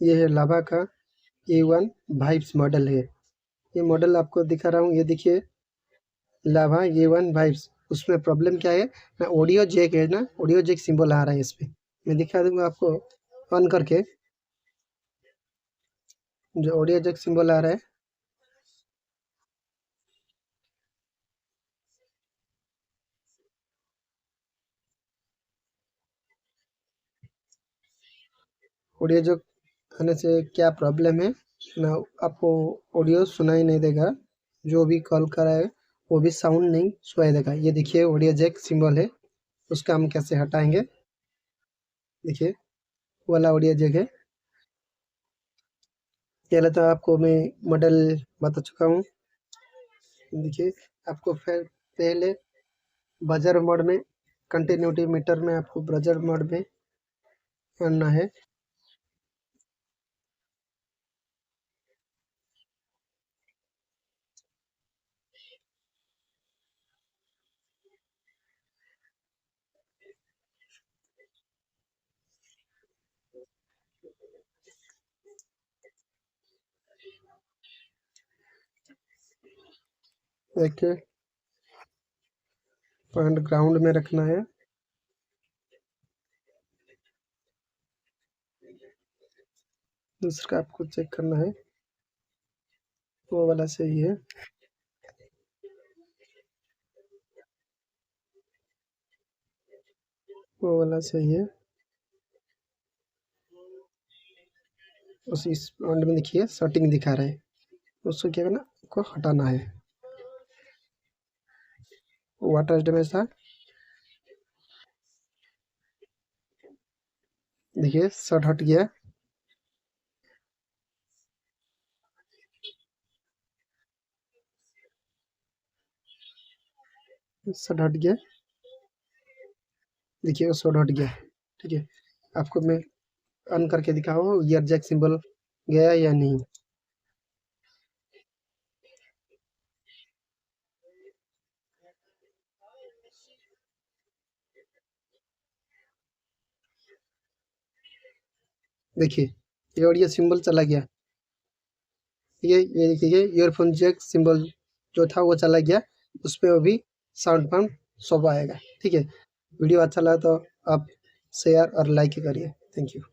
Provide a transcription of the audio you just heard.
ये है लावा का A1 वाइब्स मॉडल है। ये मॉडल आपको दिखा रहा हूँ, ये देखिए लावा A1 वाइब्स। उसमें प्रॉब्लम क्या है ना, ऑडियो जैक है ना, ऑडियो जैक सिंबल आ रहा है इस पे। मैं दिखा दूंगा आपको ऑन करके, जो ऑडियो जैक सिंबल आ रहा है। ऑडियो जैक आने से क्या प्रॉब्लम है ना, आपको ऑडियो सुनाई नहीं देगा, जो भी कॉल कर रहा है वो भी साउंड नहीं सुनाई देगा। ये देखिए ऑडियो जैक सिंबल है, उसका हम कैसे हटाएंगे। देखिए वाला ऑडियो जैक है। पहले तो आपको मैं मॉडल बता चुका हूँ। देखिए आपको फिर पहले बजर मोड में, कंटिन्यूटी मीटर में आपको बजर मोड में करना है। देखिए पॉइंट ग्राउंड में रखना है। दूसरा आपको चेक करना है, वो वाला सही है। वो वाला सही है। उस इस पॉइंट में देखिए सेटिंग दिखा रहा है, उसको क्या करना, आपको हटाना है। वाटर डैमेज था, देखिए शॉट हट गया। शॉट हट गया, देखिए वो शॉट हट गया। ठीक है, आपको मैं ऑन करके दिखाऊँ ईयर जैक सिंबल गया या नहीं। देखिए ये ऑडियो सिंबल चला गया। ये देखिए ईयरफोन जैक सिंबल जो था वो चला गया, उस पे अभी साउंड पंप सब आएगा। ठीक है, वीडियो अच्छा लगा तो आप शेयर और लाइक करिए। Thank you.